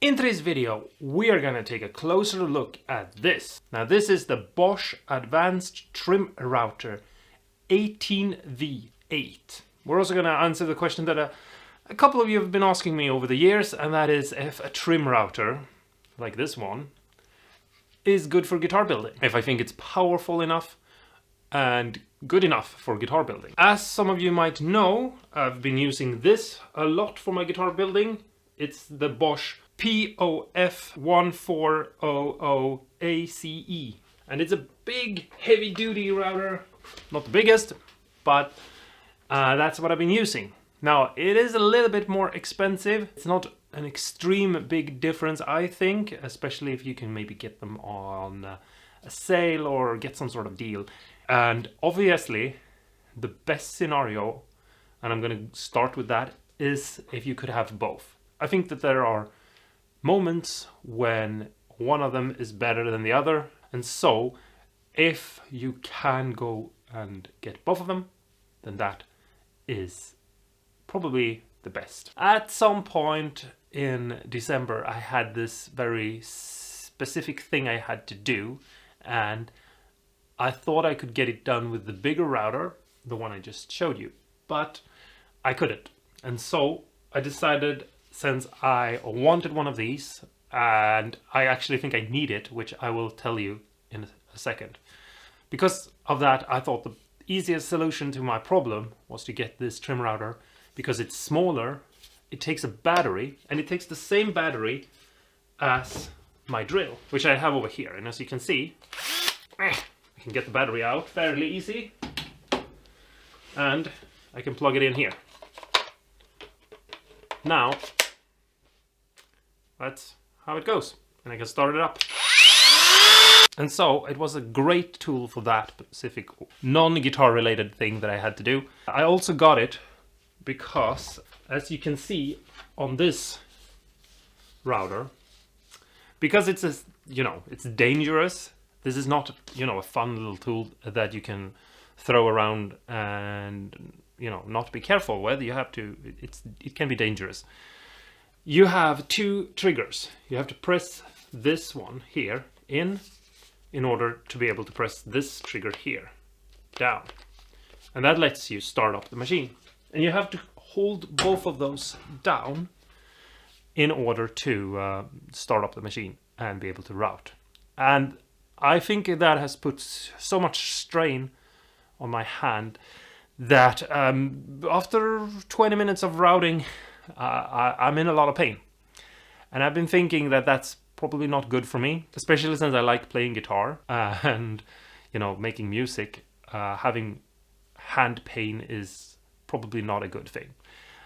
In today's video, we are going to take a closer look at this. Now this is the Bosch Advanced Trim Router 18V8. We're also going to answer the question that a couple of you have been asking me over the years, and that is if a trim router, like this one, is good for guitar building. If I think it's powerful enough and good enough for guitar building. As some of you might know, I've been using this a lot for my guitar building. It's the Bosch POF1400ACE, and it's a big heavy-duty router. Not the biggest, but that's what I've been using. Now it is a little bit more expensive. It's not an extreme big difference, I think, especially if you can maybe get them on a sale or get some sort of deal. And obviously the best scenario, and I'm going to start with that, is if you could have both. I think that there are moments when one of them is better than the other, and so if you can go and get both of them, then that is probably the best. At some point in December, I had this very specific thing I had to do, and I thought I could get it done with the bigger router, the one I just showed you, but I couldn't. And so I decided, since I wanted one of these, and I actually think I need it, which I will tell you in a second. Because of that, I thought the easiest solution to my problem was to get this trim router, because it's smaller, it takes a battery, and it takes the same battery as my drill, which I have over here. And as you can see, I can get the battery out fairly easy, and I can plug it in here. Now, that's how it goes, and I can start it up. And so it was a great tool for that specific non-guitar related thing that I had to do. I also got it because, as you can see on this router, because it's it's dangerous. This is not, a fun little tool that you can throw around and, not be careful with. You have to, it can be dangerous. You have two triggers. You have to press this one here in order to be able to press this trigger here down. And that lets you start up the machine. And you have to hold both of those down in order to start up the machine and be able to route. And I think that has put so much strain on my hand that after 20 minutes of routing, I'm in a lot of pain. And I've been thinking that that's probably not good for me, especially since I like playing guitar and, making music. Having hand pain is probably not a good thing.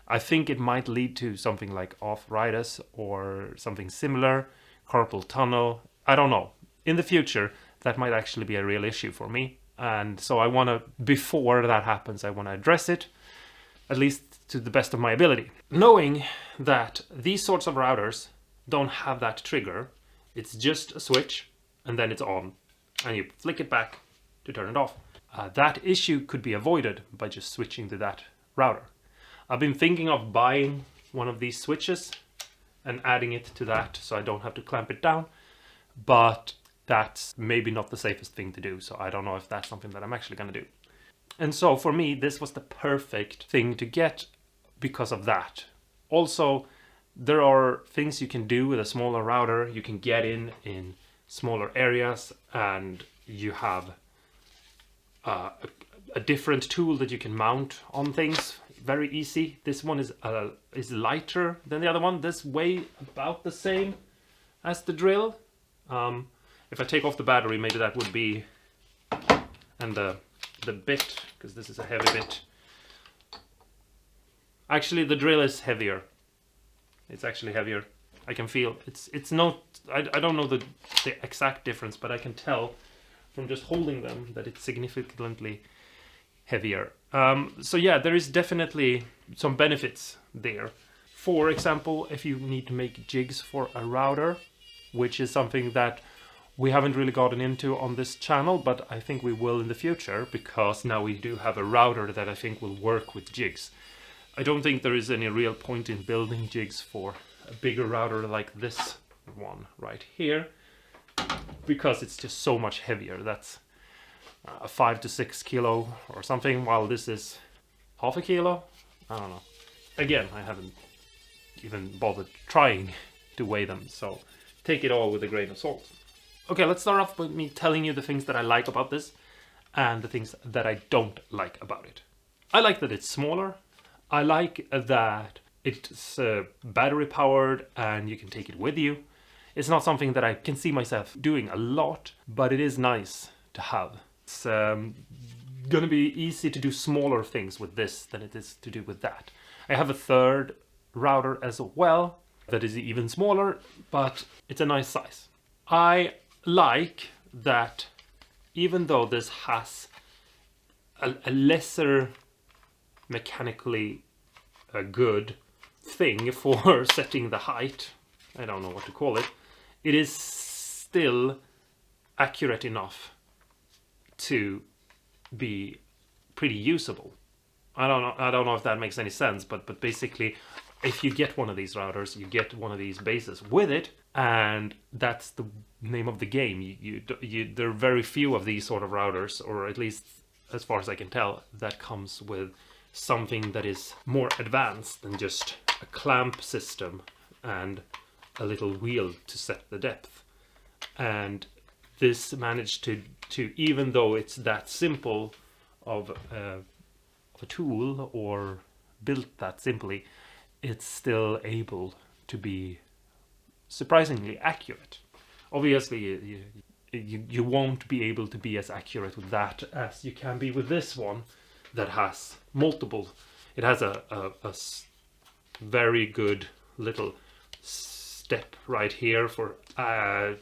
I think it might lead to something like arthritis or something similar, carpal tunnel. I don't know. In the future, that might actually be a real issue for me. And so I want to, before that happens, I want to address it, at least to the best of my ability. Knowing that these sorts of routers don't have that trigger, it's just a switch and then it's on, and you flick it back to turn it off. That issue could be avoided by just switching to that router. I've been thinking of buying one of these switches and adding it to that so I don't have to clamp it down, but that's maybe not the safest thing to do, so I don't know if that's something that I'm actually going to do. And so for me, this was the perfect thing to get because of that. Also, there are things you can do with a smaller router. You can get in smaller areas, and you have a different tool that you can mount on things. Very easy. This one is lighter than the other one. This weighs about the same as the drill. If I take off the battery, maybe that would be, and the bit, because this is a heavy bit. Actually, the drill is heavier. It's actually heavier. I can feel it's not. I don't know the exact difference, but I can tell from just holding them that it's significantly heavier. So yeah, there is definitely some benefits there. For example, if you need to make jigs for a router, which is something that we haven't really gotten into on this channel, but I think we will in the future, because now we do have a router that I think will work with jigs. I don't think there is any real point in building jigs for a bigger router like this one right here, because it's just so much heavier. That's 5 to 6 kilo or something, while this is half a kilo. I don't know. Again, I haven't even bothered trying to weigh them, so take it all with a grain of salt. Okay, let's start off with me telling you the things that I like about this and the things that I don't like about it. I like that it's smaller. I like that it's battery powered and you can take it with you. It's not something that I can see myself doing a lot, but it is nice to have. It's gonna be easy to do smaller things with this than it is to do with that. I have a third router as well that is even smaller, but it's a nice size. I like that even though this has a lesser mechanically good thing for setting the height, I don't know what to call it, it is still accurate enough to be pretty usable. I don't know if that makes any sense, but basically, if you get one of these routers, you get one of these bases with it, and that's the name of the game. There are very few of these sort of routers, or at least as far as I can tell, that comes with something that is more advanced than just a clamp system and a little wheel to set the depth. And this managed to even though it's that simple of a tool or built that simply, it's still able to be surprisingly accurate. Obviously, you won't be able to be as accurate with that as you can be with this one that has multiple. It has a very good little step right here for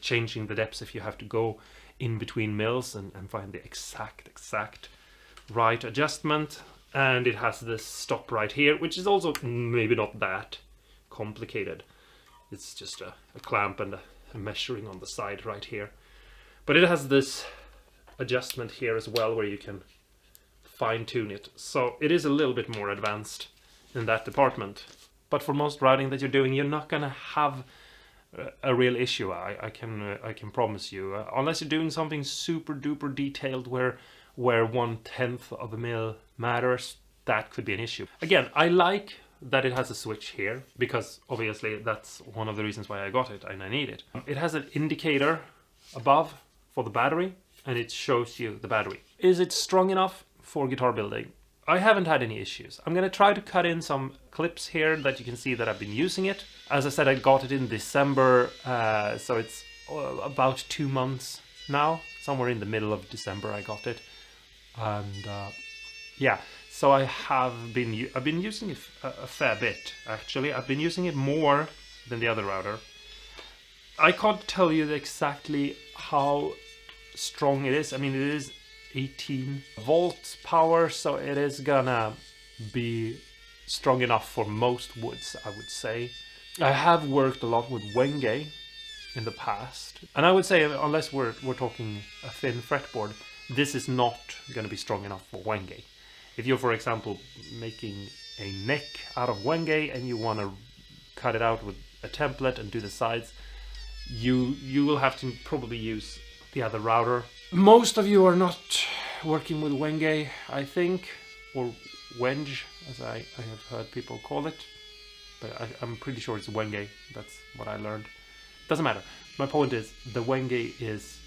changing the depths if you have to go in between mills and find the exact right adjustment. And it has this stop right here, which is also maybe not that complicated. It's just a clamp and a measuring on the side right here. But it has this adjustment here as well where you can fine tune it. So it is a little bit more advanced in that department. But for most routing that you're doing, you're not gonna have a real issue. I can promise you, unless you're doing something super duper detailed where 1/10 of a mil matters, that could be an issue. Again, I like that it has a switch here, because obviously that's one of the reasons why I got it and I need it. It has an indicator above for the battery, and it shows you the battery. Is it strong enough for guitar building? I haven't had any issues. I'm gonna try to cut in some clips here that you can see that I've been using it. As I said, I got it in December, so it's about 2 months now. Somewhere in the middle of December I got it. And yeah, so I've been using it a fair bit, actually. I've been using it more than the other router. I can't tell you exactly how strong it is. I mean, it is 18 volts power, so it is gonna be strong enough for most woods, I would say. I have worked a lot with Wenge in the past, and I would say, unless we're talking a thin fretboard, this is not going to be strong enough for Wenge. If you're, for example, making a neck out of Wenge and you want to cut it out with a template and do the sides, you will have to probably use the other router. Most of you are not working with Wenge, I think, or Wenge, as I have heard people call it. But I'm pretty sure it's Wenge. That's what I learned. Doesn't matter. My point is, the Wenge is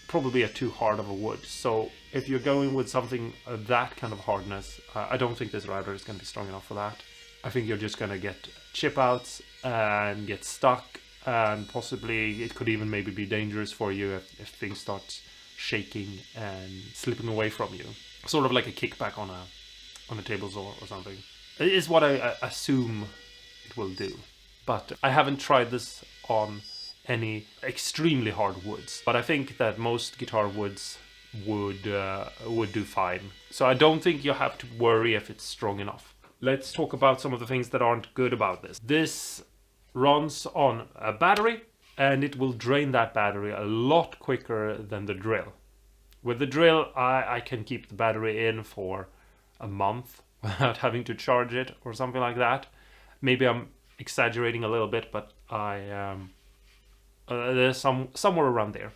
probably too hard of a wood. So if you're going with something of that kind of hardness, I don't think this router is going to be strong enough for that. I think you're just going to get chip outs and get stuck, and possibly it could even maybe be dangerous for you if things start shaking and slipping away from you. Sort of like a kickback on a table saw or something. It is what I assume it will do. But I haven't tried this on any extremely hard woods, but I think that most guitar woods would do fine. So I don't think you have to worry if it's strong enough. Let's talk about some of the things that aren't good about this. This runs on a battery, and it will drain that battery a lot quicker than the drill. With the drill, I can keep the battery in for a month without having to charge it or something like that. Maybe I'm exaggerating a little bit, but there's somewhere around there.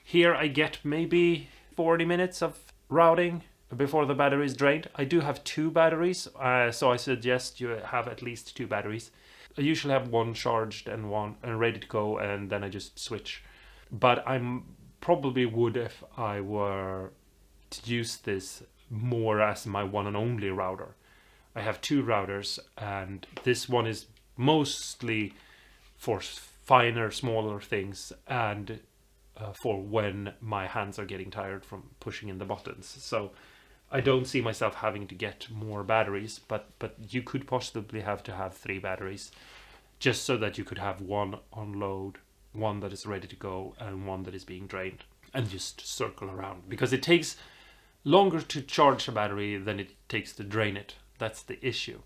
Here I get maybe 40 minutes of routing before the battery is drained. I do have 2 batteries, so I suggest you have at least 2 batteries. I usually have one charged and one ready to go, and then I just switch. But I'm probably would if I were to use this more as my one and only router. I have 2 routers, and this one is mostly for finer, smaller things, and for when my hands are getting tired from pushing in the buttons. So I don't see myself having to get more batteries, but you could possibly have to have 3 batteries, just so that you could have one on load, one that is ready to go, and one that is being drained, and just circle around, because it takes longer to charge a battery than it takes to drain it. That's the issue.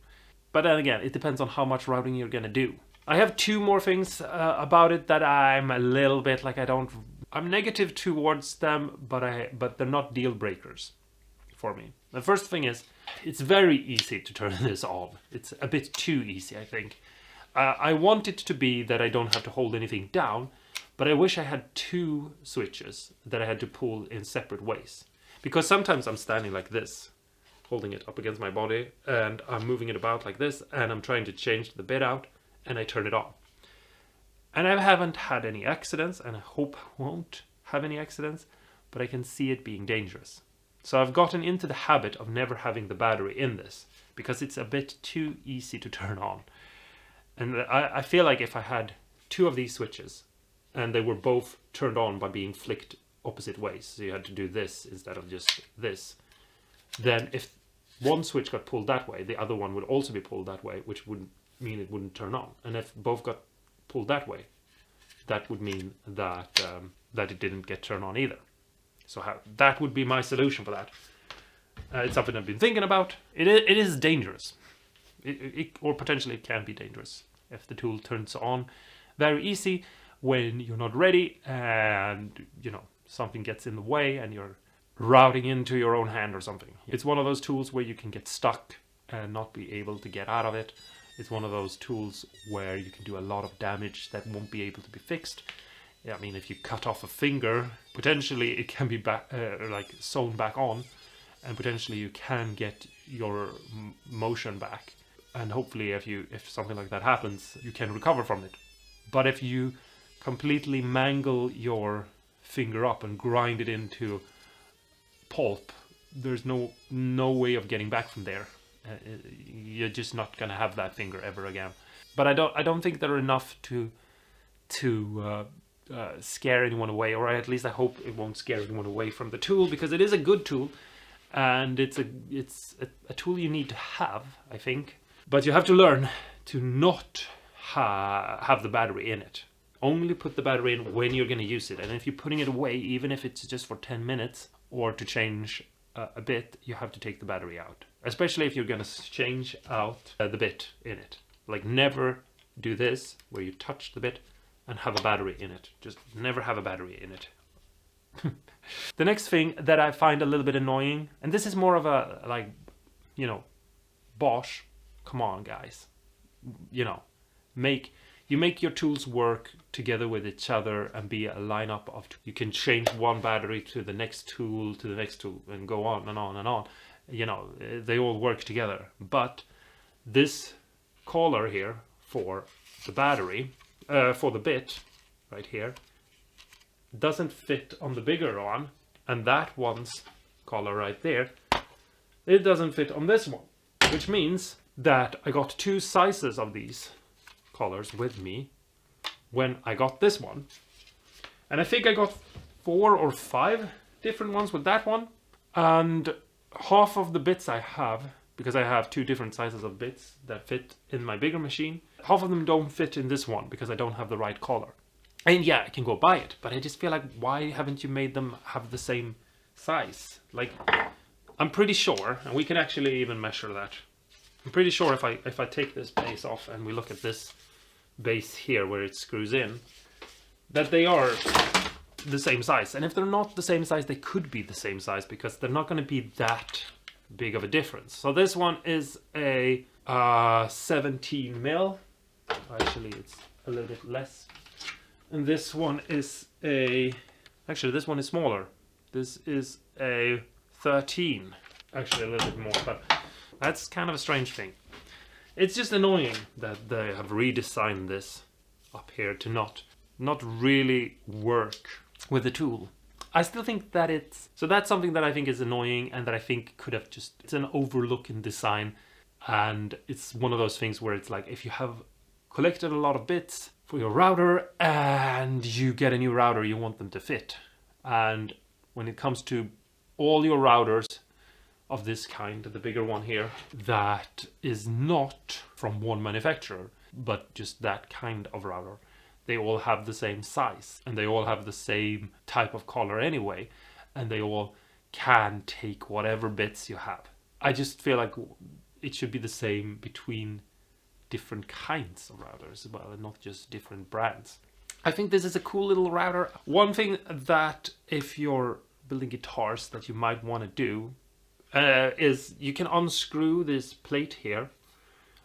But then again, it depends on how much routing you're gonna do. I have 2 more things about it that I'm a little bit like I'm negative towards them, but they're not deal breakers for me. The first thing is, it's very easy to turn this on. It's a bit too easy, I think. I want it to be that I don't have to hold anything down, but I wish I had 2 switches that I had to pull in separate ways. Because sometimes I'm standing like this, holding it up against my body, and I'm moving it about like this, and I'm trying to change the bit out, and I turn it on. And I haven't had any accidents, and I hope I won't have any accidents, but I can see it being dangerous. So I've gotten into the habit of never having the battery in this, because it's a bit too easy to turn on. And I feel like if I had 2 of these switches, and they were both turned on by being flicked opposite ways, so you had to do this instead of just this, then if one switch got pulled that way, the other one would also be pulled that way, which would mean it wouldn't turn on. And if both got pulled that way, that would mean that that it didn't get turned on either. So that would be my solution for that. It's something I've been thinking about. It is dangerous. Or potentially it can be dangerous if the tool turns on very easy when you're not ready, and something gets in the way and you're routing into your own hand or something. It's one of those tools where you can get stuck and not be able to get out of it. It's one of those tools where you can do a lot of damage that won't be able to be fixed. I mean, if you cut off a finger, potentially it can be sewn back on, and potentially you can get your motion back. And hopefully if something like that happens, you can recover from it. But if you completely mangle your finger up and grind it into pulp, there's no way of getting back from there. You're just not gonna have that finger ever again. But I don't think they're enough to scare anyone away, or at least I hope it won't scare anyone away from the tool, because it is a good tool, and it's a tool you need to have, I think. But you have to learn to not have the battery in it. Only put the battery in when you're going to use it. And if you're putting it away, even if it's just for 10 minutes or to change a bit, you have to take the battery out. Especially if you're going to change out the bit in it. Like, never do this where you touch the bit and have a battery in it. Just never have a battery in it. The next thing that I find a little bit annoying, and this is more of a, Bosch, come on guys, make your tools work together with each other and be a lineup of, you can change one battery to the next tool, and go on and on and on. They all work together. But this collar here for the battery, for the bit right here, doesn't fit on the bigger one, and that one's collar right there, it doesn't fit on this one, which means that I got 2 sizes of these collars with me when I got this one, and I think I got 4 or 5 different ones with that one, and half of the bits I have, because I have 2 different sizes of bits that fit in my bigger machine, half of them don't fit in this one because I don't have the right collar. And yeah, I can go buy it, but I just feel like, why haven't you made them have the same size? Like, I'm pretty sure, and we can actually even measure that. I'm pretty sure if I take this base off and we look at this base here where it screws in, that they are the same size. And if they're not the same size, they could be the same size, because they're not going to be that big of a difference. So this one is a 17 mil, Actually, it's a little bit less. And this one is actually this one is smaller. This is a 13. Actually a little bit more, but that's kind of a strange thing. It's just annoying that they have redesigned this up here to not really work with the tool. I still think that so that's something that I think is annoying, and that I think could have it's an overlook in design. And it's one of those things where it's like, if you have collected a lot of bits for your router and you get a new router, you want them to fit. And when it comes to all your routers of this kind, the bigger one here, that is not from one manufacturer, but just that kind of router, they all have the same size and they all have the same type of color anyway, and they all can take whatever bits you have. I just feel like it should be the same between different kinds of routers as well, and not just different brands. I think this is a cool little router. One thing that if you're building guitars that you might want to do is you can unscrew this plate here.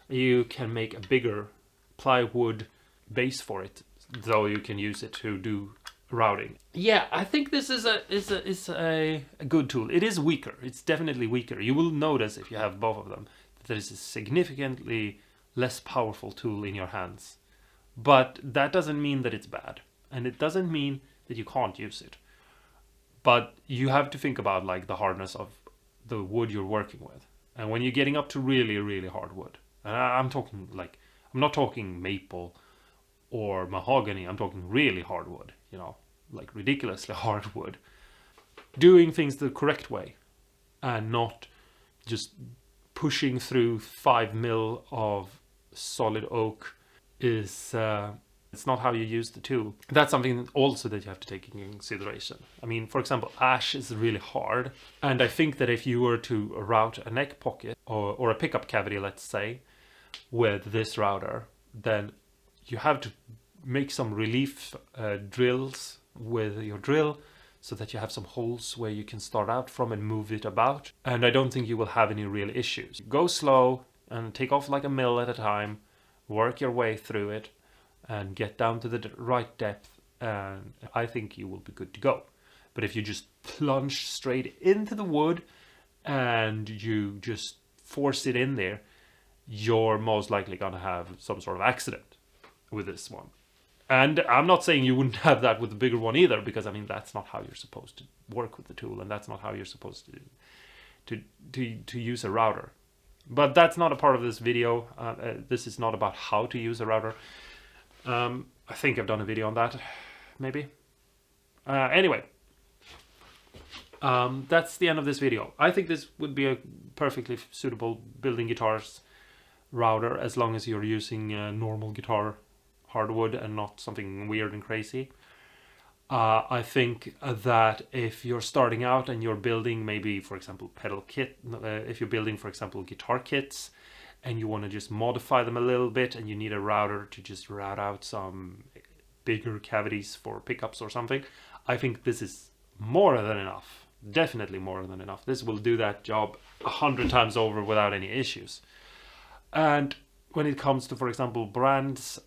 You can make a bigger plywood base for it, so you can use it to do routing. Yeah, I think this is a good tool. It is weaker. It's definitely weaker. You will notice if you have both of them that there is a significantly less powerful tool in your hands. But that doesn't mean that it's bad, and it doesn't mean that you can't use it. But you have to think about like the hardness of the wood you're working with. And when you're getting up to really, really hard wood, and I'm talking like, I'm not talking maple or mahogany, I'm talking really hard wood, you know, like ridiculously hard wood. Doing things the correct way and not just pushing through 5 mil of solid oak is it's not how you use the tool. That's something also that you have to take into consideration. I mean, for example, ash is really hard, and I think that if you were to route a neck pocket or a pickup cavity, let's say, with this router, then you have to make some relief drills with your drill so that you have some holes where you can start out from and move it about. And I don't think you will have any real issues. Go slow and take off like a mil at a time, work your way through it and get down to the right depth, and I think you will be good to go. But if you just plunge straight into the wood and you just force it in there, you're most likely going to have some sort of accident with this one. And I'm not saying you wouldn't have that with the bigger one either, because I mean that's not how you're supposed to work with the tool, and that's not how you're supposed to use a router. But that's not a part of this video. This is not about how to use a router. I think I've done a video on that, maybe. Anyway, that's the end of this video. I think this would be a perfectly suitable building guitars router, as long as you're using normal guitar hardwood and not something weird and crazy. I think that if you're starting out and you're building maybe, for example, pedal kit, if you're building, for example, guitar kits, and you want to just modify them a little bit and you need a router to just route out some bigger cavities for pickups or something, I think this is more than enough. Definitely more than enough. This will do that job 100 times over without any issues. And when it comes to, for example, brands,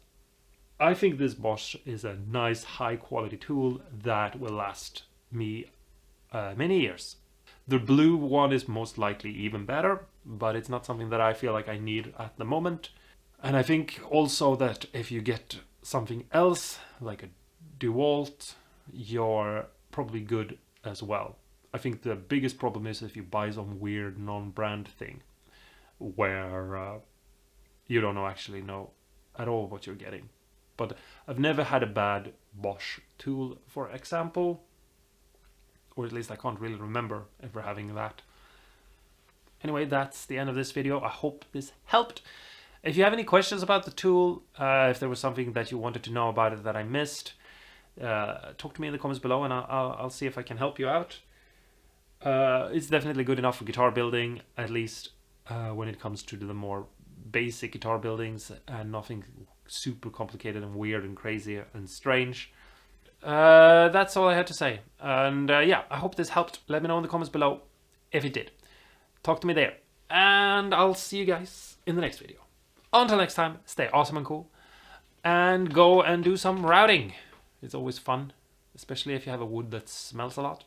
I think this Bosch is a nice high quality tool that will last me many years. The blue one is most likely even better, but it's not something that I feel like I need at the moment. And I think also that if you get something else like a DeWalt, you're probably good as well. I think the biggest problem is if you buy some weird non-brand thing where you don't actually know at all what you're getting. But I've never had a bad Bosch tool, for example, or at least I can't really remember ever having that. Anyway, that's the end of this video. I hope this helped. If you have any questions about the tool, if there was something that you wanted to know about it that I missed, talk to me in the comments below, and I'll see if I can help you out. It's definitely good enough for guitar building, at least when it comes to the more basic guitar buildings, and nothing super complicated and weird and crazy and strange. That's all I had to say. And yeah, I hope this helped. Let me know in the comments below if it did. Talk to me there. And I'll see you guys in the next video. Until next time, stay awesome and cool. and go and do some routing. It's always fun, especially if you have a wood that smells a lot.